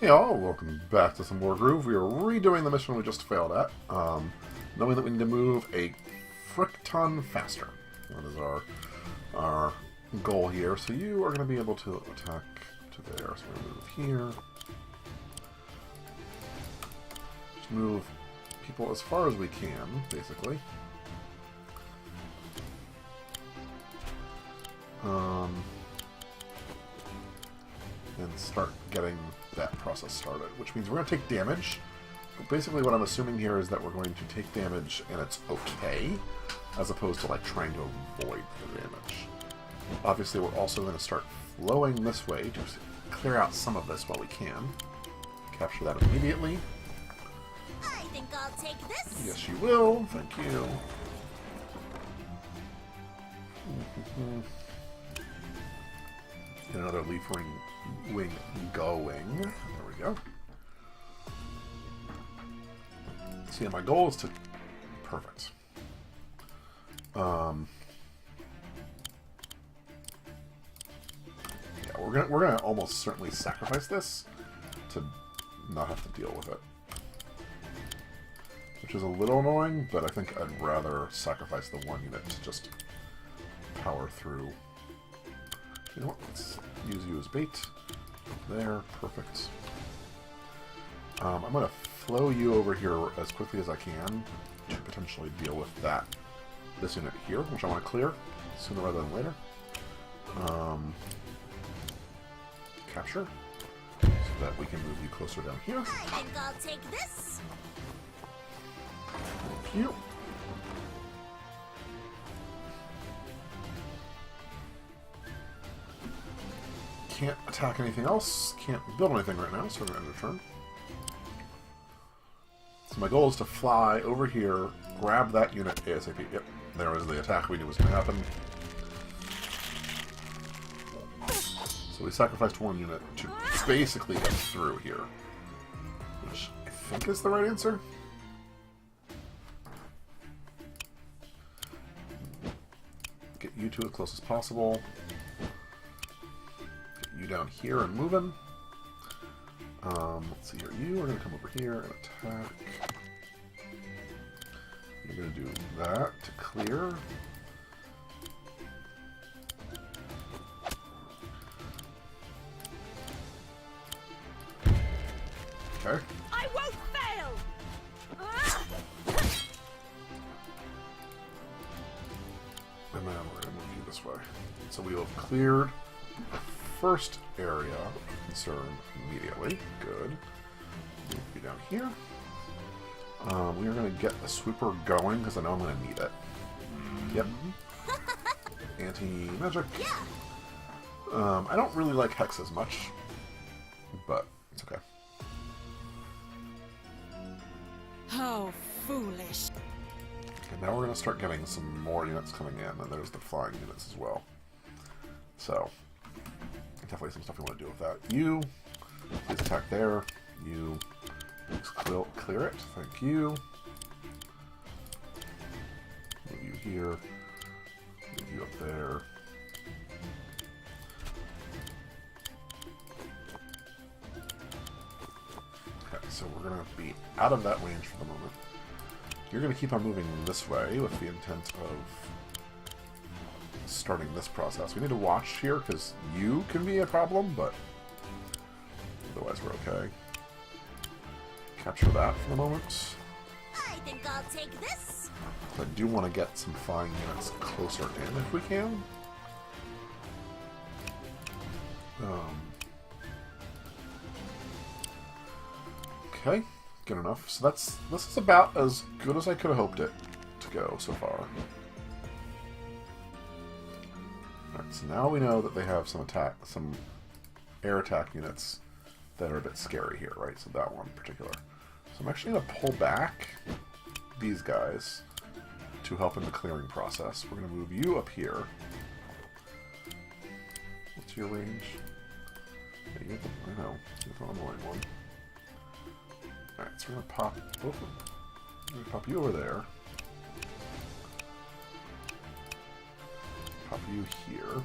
Hey all, welcome back to some Wargroove. We are redoing the mission we just failed at, knowing that we need to move a frick ton faster. That is our goal here. So you are going to be able to attack to there. So we're going to move here. Just move people as far as we can, basically. And start getting that process started, which means we're going to take damage. But basically what I'm assuming here is that we're going to take damage and it's okay, as opposed to like trying to avoid the damage. Obviously we're also going to start flowing this way to clear out some of this while we can. Capture that immediately. I think I'll take this. Yes, you will. Thank you. Get another leaf wing going. There we go. See, my goal is to... Perfect. Yeah, we're gonna almost certainly sacrifice this to not have to deal with it. Which is a little annoying, but I think I'd rather sacrifice the one unit to just power through. You know what? Let's use you as bait. There, perfect. I'm going to flow you over here as quickly as I can to potentially deal with this unit here, which I want to clear sooner rather than later. Capture, so that we can move you closer down here. I think I'll take this. Thank you. Can't attack anything else, can't build anything right now, so we're going to end the turn. So my goal is to fly over here, grab that unit ASAP. Yep, there was the attack we knew was going to happen. So we sacrificed one unit to basically get through here, which I think is the right answer. Get you to as close as possible. You down here and moving. Let's see here. You are going to come over here and attack. You're going to do that to clear. Okay. I won't fail. And then we're going to move you this way. So we will have cleared first area of concern immediately. Good. Move you down here. We are going to get the sweeper going because I know I'm going to need it. Yep. Anti-magic. Yeah. I don't really like Hex as much, but it's okay. How foolish. And now we're going to start getting some more units coming in, and there's the flying units as well. So, definitely some stuff we want to do with that. You, please attack there. You, clear it. Thank you. Move you here. Move you up there. Okay, so we're going to be out of that range for the moment. You're going to keep on moving this way with the intent of starting this process. We need to watch here because you can be a problem, but otherwise we're okay. Capture that for the moment. I think I'll take this. I do want to get some flying units closer in if we can. Okay, good enough. So this is about as good as I could have hoped it to go so far. Alright, so now we know that they have some air attack units that are a bit scary here, right? So that one in particular. So I'm actually going to pull back these guys to help in the clearing process. We're going to move you up here. What's your range? Yeah, you're the, I know, you're the annoying one. Alright, so we're going to pop both of them. I'm going to pop you over there. Pop you here.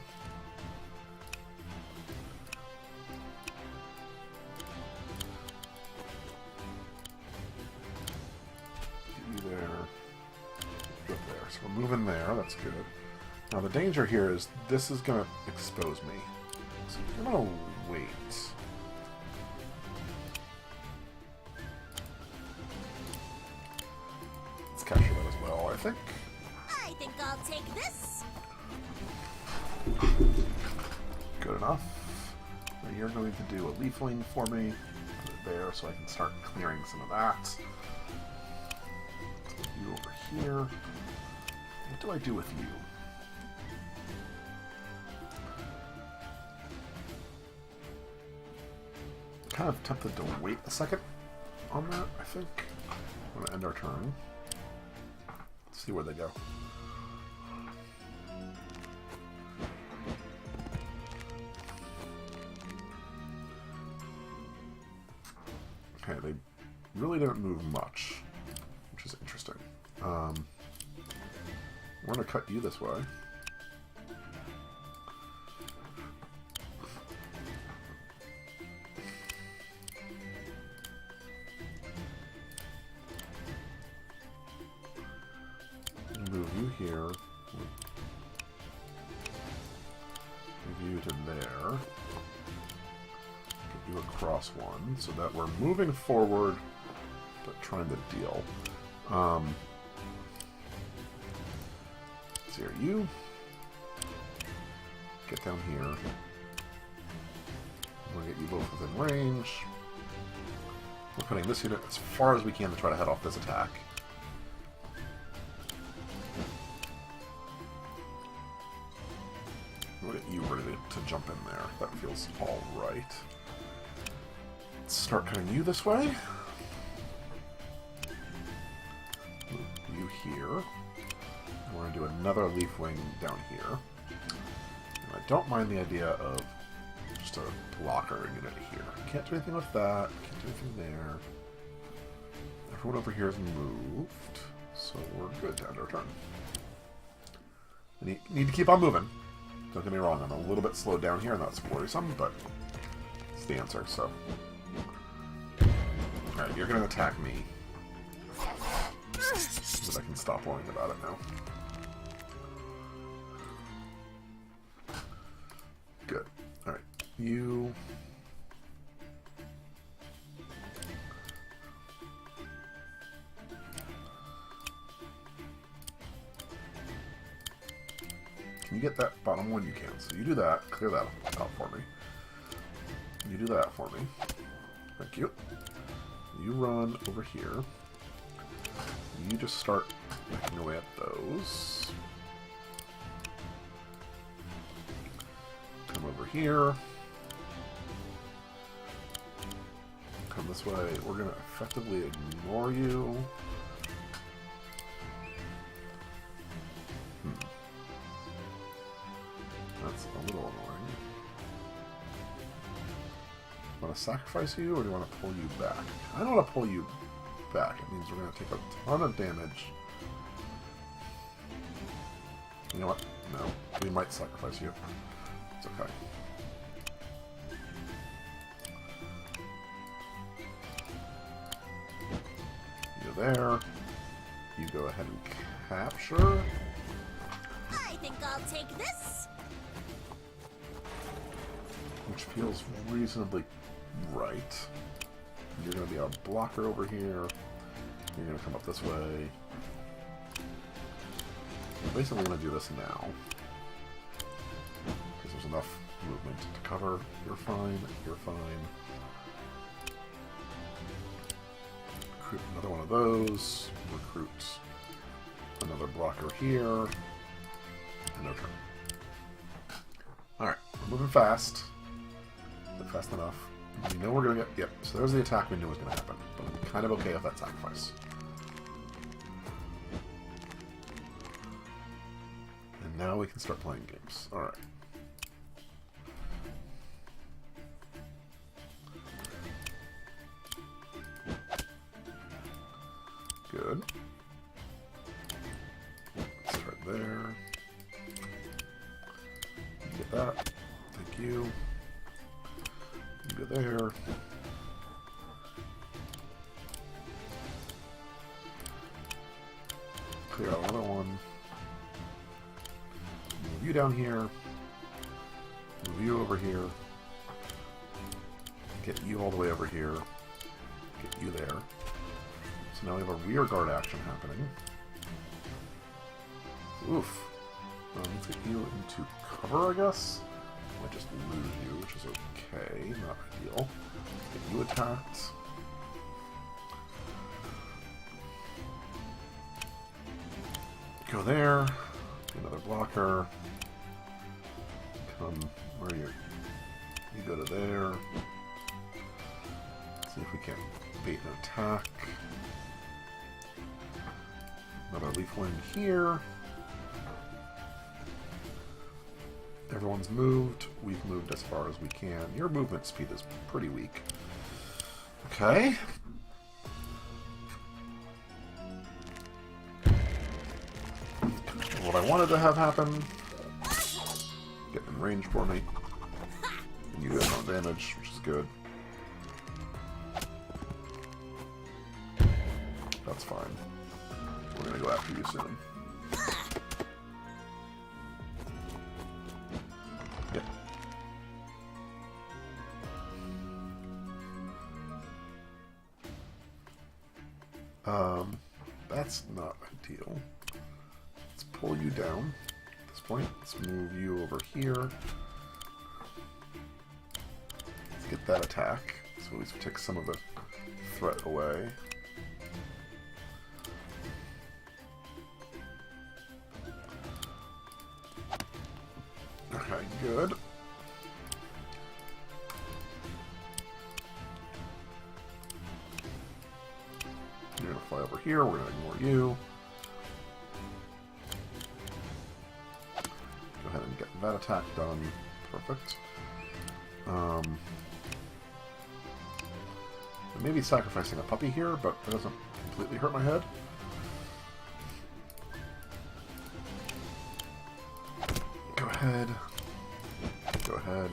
move in there. That's good. Now the danger here is this is going to expose me. So I'm going to wait. Let's capture that as well, I think. I think I'll take this. Good enough. Now you're going to do a leafling for me. Put it there so I can start clearing some of that. Put you over here. What do I do with you? Kind of tempted to wait a second on that, I think. I'm going to end our turn. Let's see where they go. Okay, they really didn't move much, which is interesting. We're going to cut you this way. Move you here. Move you to there. Get you across one, so that we're moving forward, but trying to deal. So here, you get down here. I'm gonna get you both within range. We're putting this unit as far as we can to try to head off this attack. We'll get you ready to jump in there. That feels all right. Let's start cutting you this way. Move you here. And we're going to do another leaf wing down here. And I don't mind the idea of just a blocker unit here. Can't do anything with that. Can't do anything there. Everyone over here is moved. So we're good to end our turn. We need to keep on moving. Don't get me wrong, I'm a little bit slowed down here, and that's worrisome, but it's the answer, so. Alright, you're going to attack me. So that I can stop worrying about it now. Good. Alright, you... Can you get that bottom one? You can. So you do that. Clear that out for me. You do that for me. Thank you. You run over here. You just start picking away at those. Come over here. Come this way. We're going to effectively ignore you. That's a little annoying. Want to sacrifice you, or do you want to pull you back? I don't want to pull you back. It means we're going to take a ton of damage. You know what? No. We might sacrifice you. It's okay. You're there. You go ahead and capture. I think I'll take this. Which feels reasonably right. You're going to be a blocker over here. You're going to come up this way. We're basically going to do this now. Because there's enough movement to cover. You're fine. You're fine. Recruit another one of those. Recruit another blocker here. And no turn. Alright, we're moving fast. But fast enough. We know we're going to get... Yep, so there's the attack we knew was going to happen. But I'm kind of okay with that sacrifice. And now we can start playing games. Alright. Good. Start there. Get that. Thank you. You go there. Clear out another one. you down here. Move you over here. Get you all the way over here. Get you there. So now we have a rear guard action happening. Oof. Let's get you into cover, I guess. Might just lose you, which is okay. Not ideal. Let's get you attacked. Go there. Another blocker. Come. Where are you? You go to there. See if we can bait an attack. Another leaf wind here. Everyone's moved. We've moved as far as we can. Your movement speed is pretty weak. Okay. What I wanted to have happen. Get in range for me. And you get no damage, which is good. That's fine. We're gonna go after you soon. Yep. That's not ideal. Let's pull you down at this point. Let's move you over here. Let's get that attack, so at least we take some of the threat away. Okay, good. You're gonna fly over here, we're gonna ignore you. Go ahead and get that attack done. Perfect. Maybe sacrificing a puppy here, but that doesn't completely hurt my head. Go ahead. Go ahead.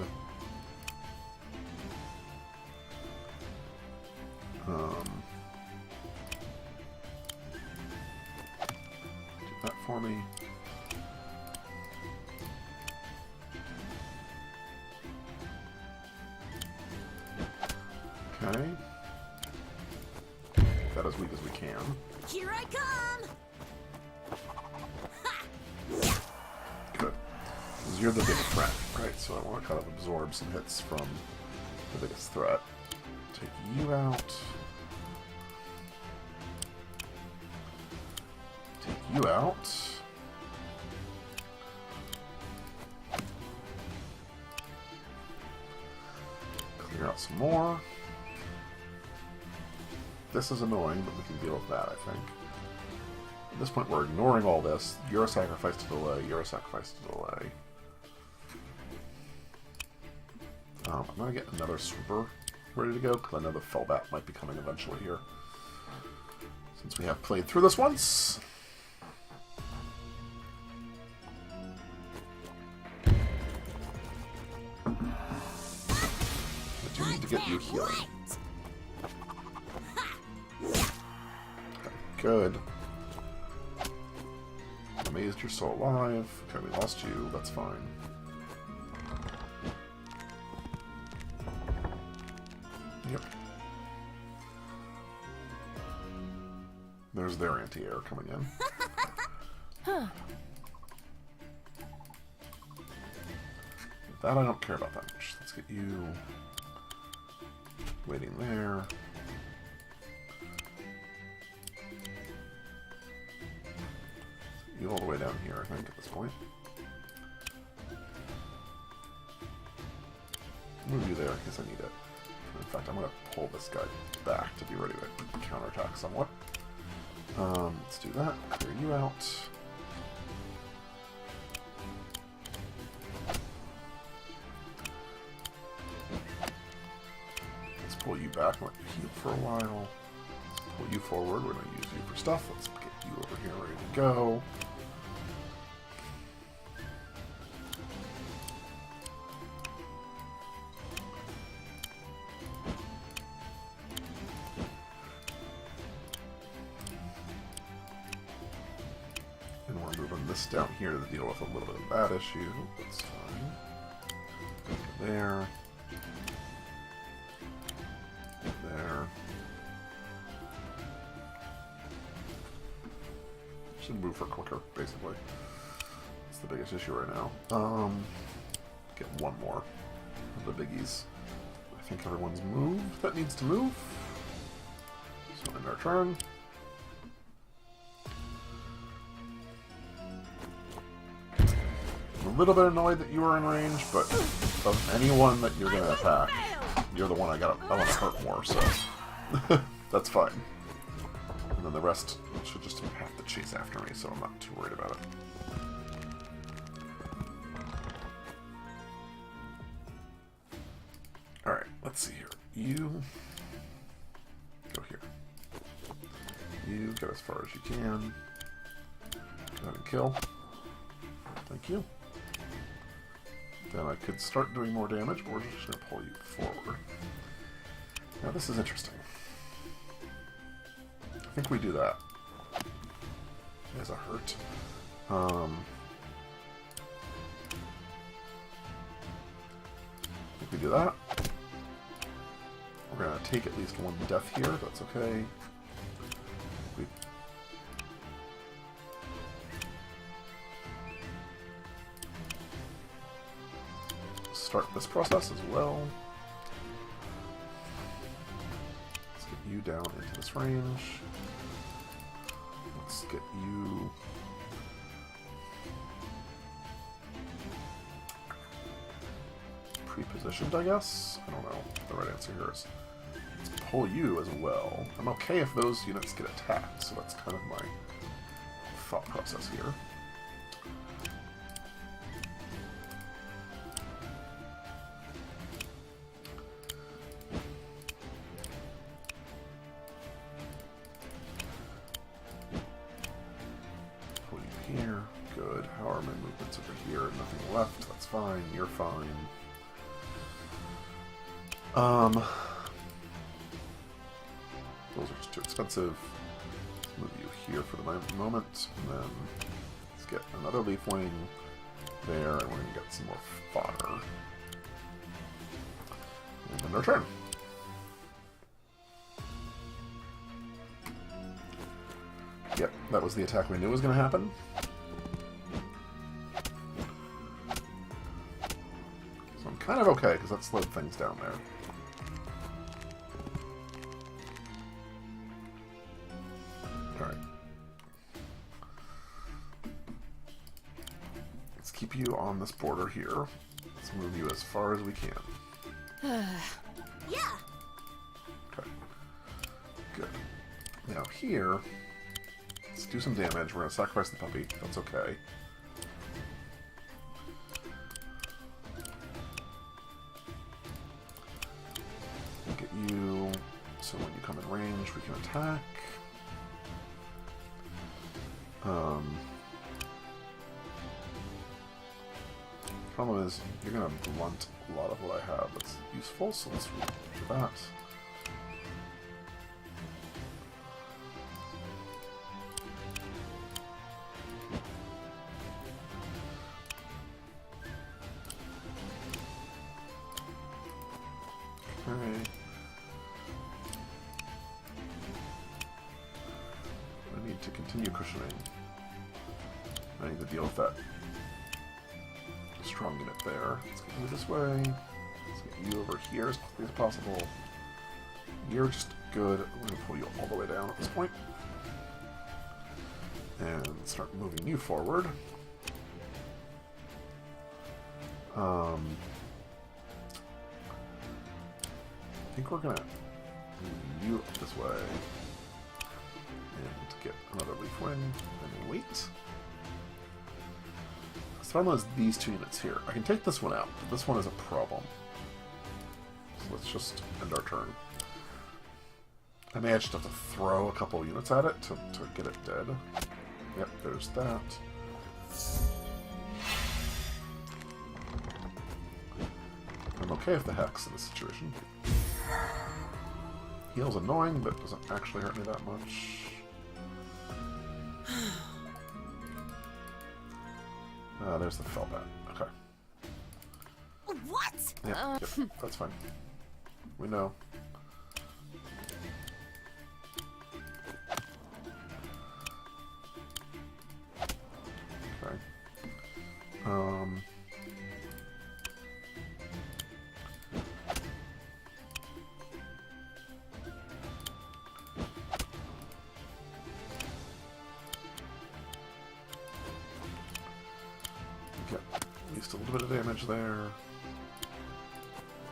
Do that for me. Okay. Make that as weak as we can. Here I come! Good. Because you're the biggest threat, right? So I want to kind of absorb some hits from the biggest threat. Take you out. Take you out. Clear out some more. This is annoying, but we can deal with that, I think. At this point, we're ignoring all this. You're a sacrifice to delay. You're a sacrifice to delay. I'm going to get another sweeper ready to go, because I know the fellbat might be coming eventually here. Since we have played through this once. I do need to get you healing. Good. Amazed you're still alive. Okay, we lost you. That's fine. Yep. There's their anti-air coming in. That I don't care about that much. Let's get you waiting there. You all the way down here, I think, at this point. Move you there in case I need it. In fact, I'm going to pull this guy back to be ready to counterattack somewhat. Let's do that. Clear you out. Let's pull you back and let you heal for a while. Let's pull you forward. We're going to use you for stuff. Let's get you over here ready to go. this down here to deal with a little bit of that issue. That's fine. There. There. Should move her quicker, basically. That's the biggest issue right now. Get one more of the biggies. I think everyone's moved that needs to move. So end our turn. I'm a little bit annoyed that you are in range, but of anyone that you're going to attack, you're the one I want to hurt more, so that's fine. And then the rest should just have to chase after me, so I'm not too worried about it. Alright, let's see here. You go here. You get as far as you can. Go ahead and kill. Thank you. Then I could start doing more damage, or just going to pull you forward. Now this is interesting. I think we do that as a hurt. I think we do that. We're going to take at least one death here. That's okay. We start this process as well. Let's get you down into this range. Let's get you pre-positioned, I guess? I don't know what the right answer here is. Let's pull you as well. I'm okay if those units get attacked, so that's kind of my thought process here. Pull you here. Good. How are my movements over here? Nothing left. That's fine. You're fine. Those are just too expensive. Let's move you here for the moment, and then let's get another leaf wing there, and we're going to get some more fodder. And then our turn. Yep, that was the attack we knew was going to happen. So I'm kind of okay, because that slowed things down there. Keep you on this border here. Let's move you as far as we can. Yeah. Okay. Good. Now here, let's do some damage. We're going to sacrifice the puppy. That's okay. Look at you. So when you come in range, we can attack. Problem is, you're going to blunt a lot of what I have that's useful, so let's do that. Okay. I need to continue cushioning. I need to deal with that strong unit there. Let's get you this way. Let's get you over here as quickly as possible. You're just good. We're going to pull you all the way down at this point. And start moving you forward. I think we're going to move you up this way. And get another leaf wing. And wait. The problem is these two units here. I can take this one out, but this one is a problem. So let's just end our turn. I may just have to throw a couple units at it to get it dead. Yep, there's that. I'm okay with the Hex in this situation. Heal's annoying, but doesn't actually hurt me that much. There's the fellbat. Okay. What? Yeah, yep, that's fine. We know. Okay. Get at least a little bit of damage there.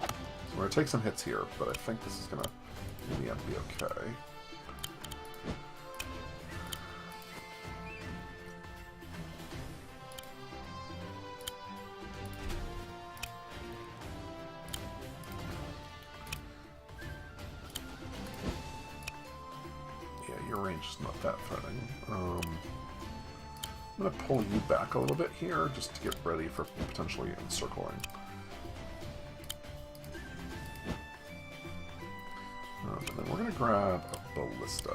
So we're going to take some hits here, but I think this is going to, in the end, be okay. Yeah, your range is not that threatening. I'm going to pull you back a little bit here, just to get ready for potentially encircling. And then we're going to grab a ballista.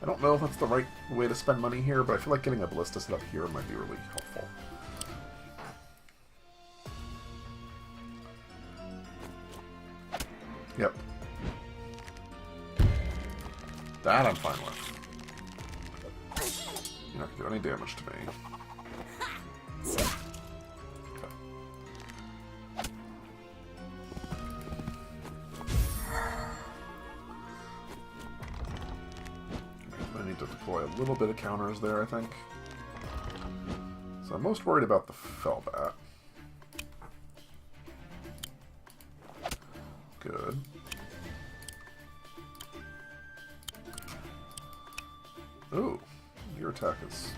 I don't know if that's the right way to spend money here, but I feel like getting a ballista set up here might be really helpful. Yep. That I'm fine with. You're not going to do any damage to me. Okay. I need to deploy a little bit of counters there, I think. So I'm most worried about the fellbat. Good. Ooh. Your attack is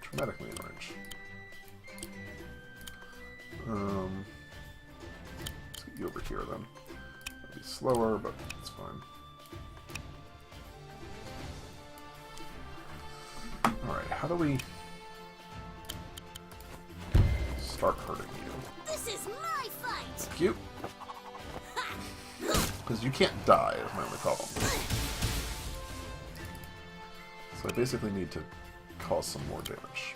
dramatically in range. Let's get you over here then. It'll be slower, but it's fine. Alright, how do we start hurting you? This is my fight. Cute. Because you can't die is my only problem. So I basically need to cause some more damage.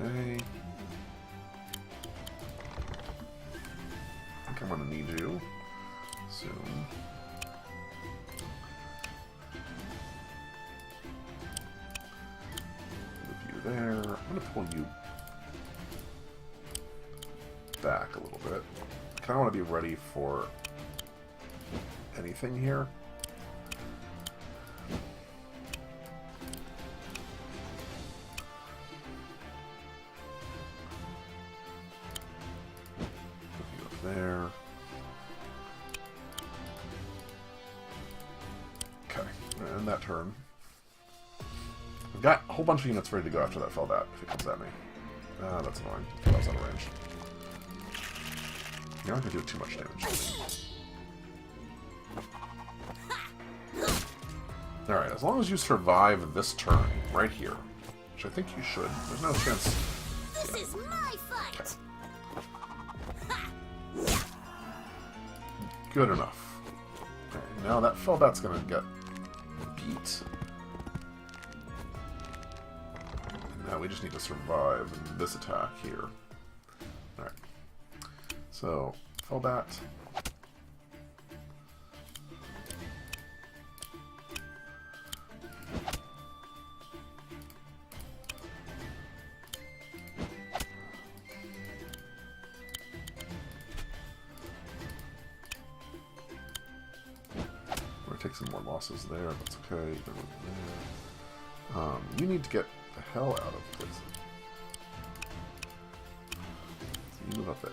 Okay. I think I'm gonna need you soon. There. I'm going to pull you back a little bit. I kind of want to be ready for anything here. Put you up there. Okay, and that turn. I've got a whole bunch of units ready to go after that fellbat if it comes at me. That's annoying. That was out of range. You're not going to do too much damage. Alright, as long as you survive this turn right here, which I think you should, there's no chance. This is my fight. Okay. Good enough. Okay, now that fellbat's going to get beat. Now we just need to survive this attack here. Alright. So, fellbat. We're gonna take some more losses there, that's okay. You need to get the hell out of place. So you move up there.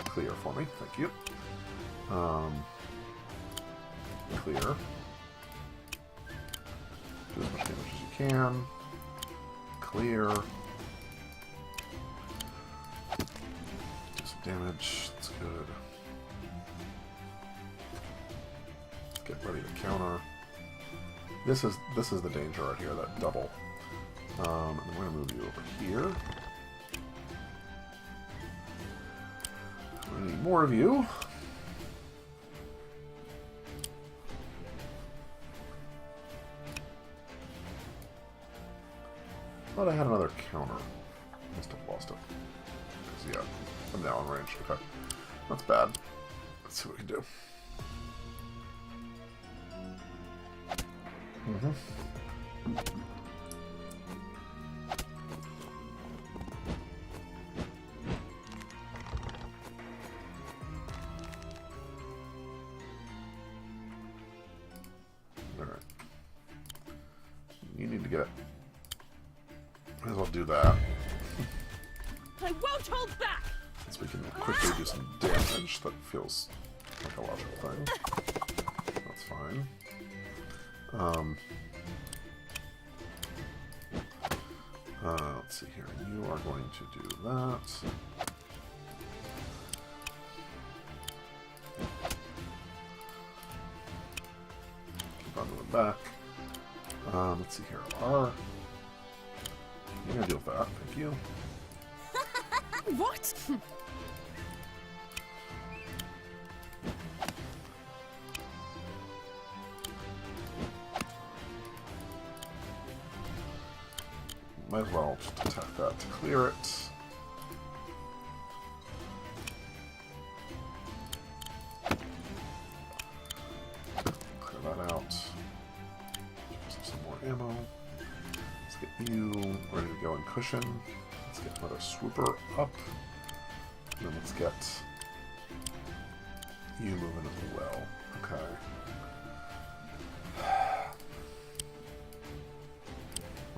Clear for me, thank you. Clear. Do as much damage as you can. Clear. Do some damage. Let's Good. Let's get ready to counter. This is the danger right here, that double. And then we're gonna move you over here. We need more of you. Thought I had another counter. Must have lost it. 'Cause, yeah, I'm now in range. Okay. That's bad. Let's see what we can do. Alright. You need to get... Might as well do that. I won't hold back! So we can quickly do some damage. That feels like a logical thing. That's fine. Let's see here. You are going to do that. Keep on going back. Let's see here. You're gonna deal with that. Thank you. What? Might as well just attack that to clear it. Clear that out. Just some more ammo. Let's get you ready to go and cushion. Let's get another swooper up. And then let's get you moving as well. Okay.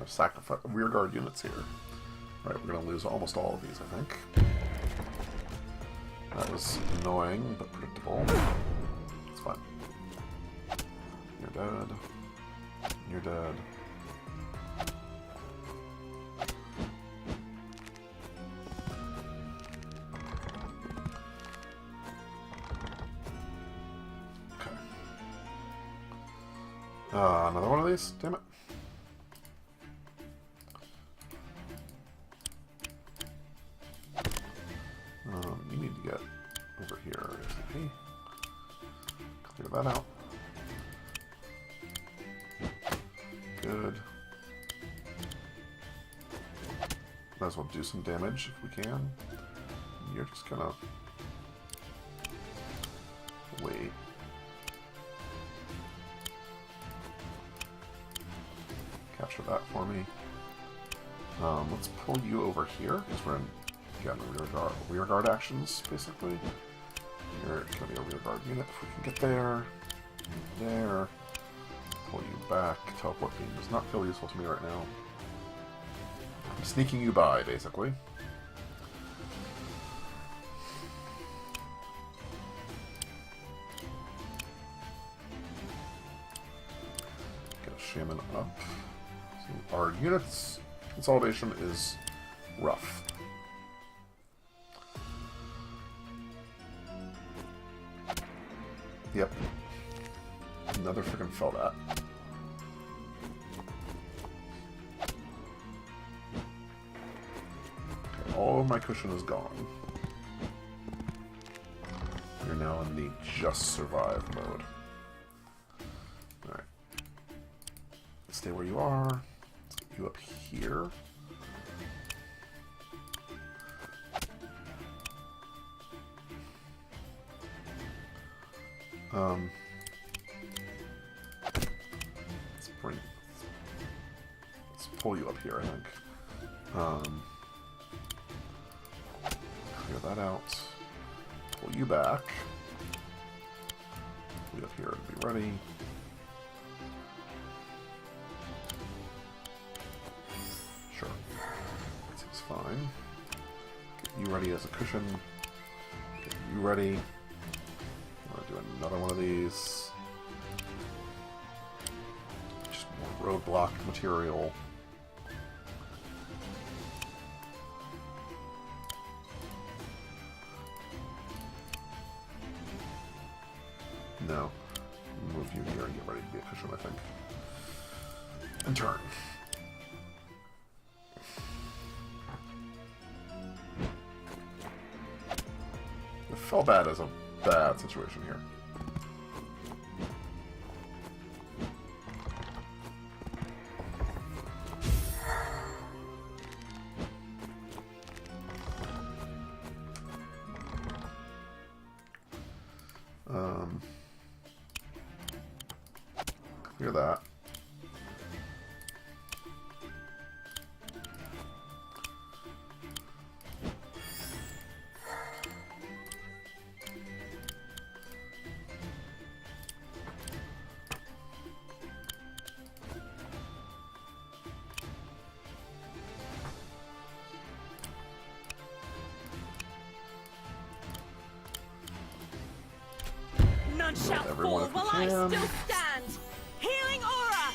Sacrifice rearguard units here. Right, we're going to lose almost all of these, I think. That was annoying, but predictable. It's fine. You're dead. You're dead. Okay. Another one of these? Damn it. You need to get over here. Okay. Clear that out. Good. Might as well do some damage if we can. You're just gonna wait. Capture that for me. Let's pull you over here because we're in. Again, rear guard actions, basically. You're going to be a rear guard unit if we can get there. There. Pull you back. Teleport beam does not feel useful to me right now. I'm sneaking you by, basically. Get a shaman up. So our units consolidation is rough. Yep. Another freaking fell at. Okay, all of my cushion is gone. You're now in the just survive mode. Alright. Stay where you are. Let's get you up here. Let's pull you up here, I think. Clear that out. Pull you back. Pull you up here and be ready. Sure. That seems fine. Get you ready as a cushion. Get you ready. Do another one of these. Just more roadblock material. action, I think. And turn. It felt bad as a bad situation here. Clear that. None shall everyone fall if while you I can. still stand. Healing aura.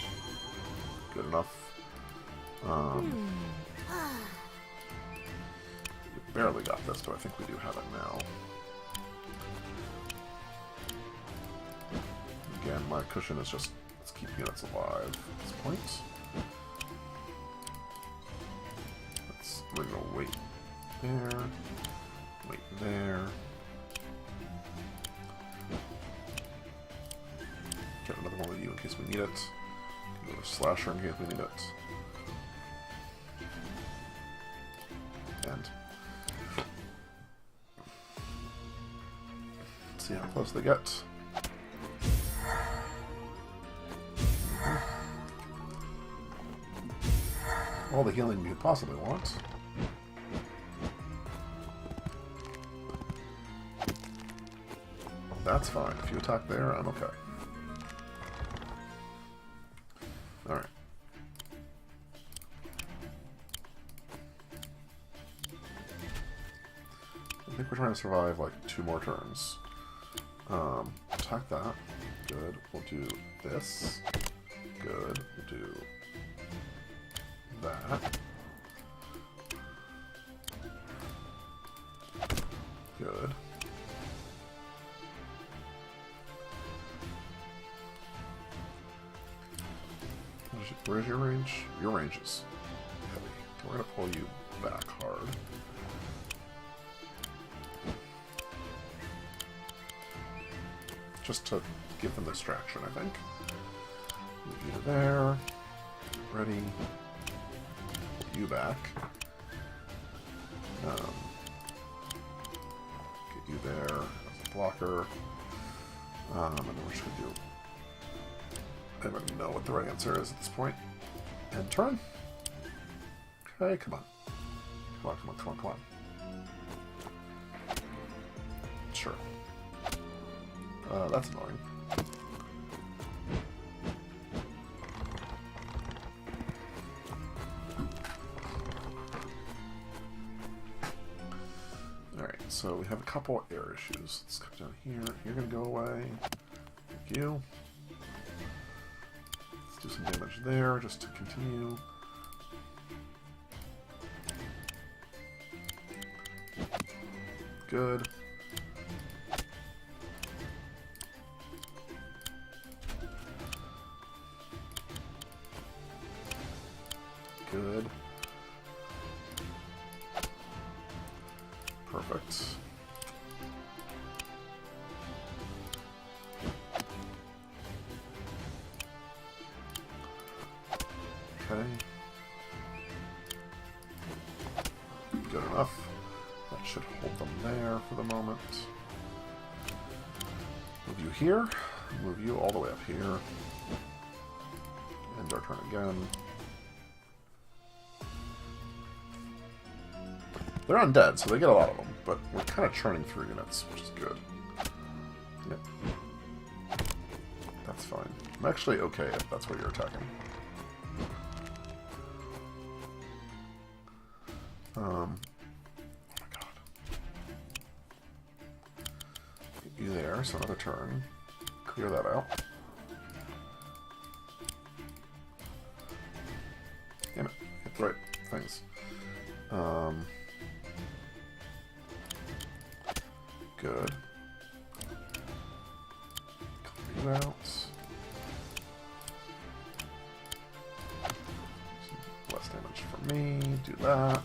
Good enough. We barely got this, but I think we do have it now. Again, my cushion is just, let's keep units alive at this point. We're gonna wait there, wait there. Get another one of you in case we need it. Another slasher in case we need it. And see how close they get. All the healing you could possibly want. That's fine. If you attack there, I'm okay. Alright. I think we're trying to survive like 2 more turns. Attack that. Good. We'll do this. Good. We'll do that. Good. Where's your range? Your range is heavy. We're going to pull you back hard. Just to give them distraction, I think. Move you to there. Ready. Pull you back. Get you there as a blocker. And then we're just going to do... I don't even know what the right answer is at this point. And turn. Okay, come on. Come on, come on, come on, come on. Sure. That's annoying. Alright, so we have a couple air issues. Let's come down here. You're going to go away. Thank you. Do some damage there, just to continue. Good. Good. Perfect. Okay. Good enough. That should hold them there for the moment. Move you here. Move you all the way up here. End our turn again. They're undead, so they get a lot of them, but we're kind of churning through units, which is good. Yep. That's fine. I'm actually okay if that's what you're attacking. Oh my god. Get you there, so another turn. Clear that out. Damn it. Hit the right things. Good. Clear you out. me, do that.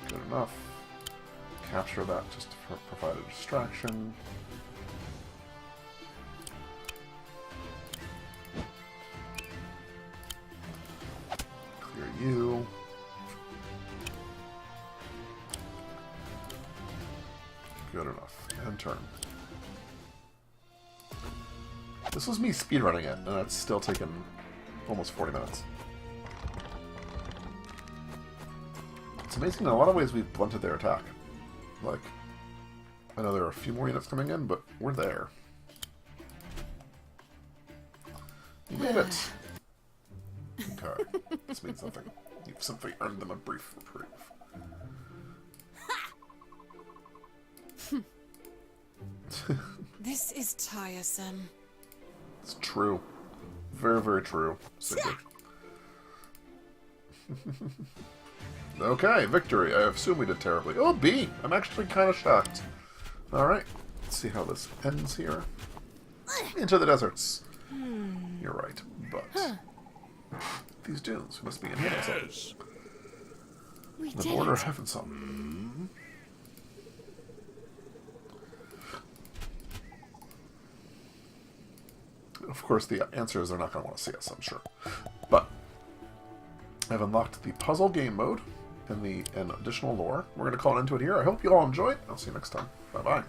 Good enough. Capture that just to provide a distraction. Clear you. Good enough. And turn. This was me speedrunning it, and it's still taken almost 40 minutes. It's amazing in a lot of ways we've blunted their attack. Like, I know there are a few more units coming in, but we're there. You made it! Okay, this means nothing. You've simply earned them a brief reprieve. This is tiresome. It's true. Very, very true. Okay, victory. I assume we did terribly. Oh, B! I'm actually kind of shocked. Alright, let's see how this ends here. Into the deserts. You're right, but... These dunes must be in here somewhere. The border of heaven something. Of course, the answer is they're not going to want to see us, I'm sure. But I've unlocked the puzzle game mode and additional lore. We're going to call it into it here. I hope you all enjoyed. I'll see you next time. Bye-bye.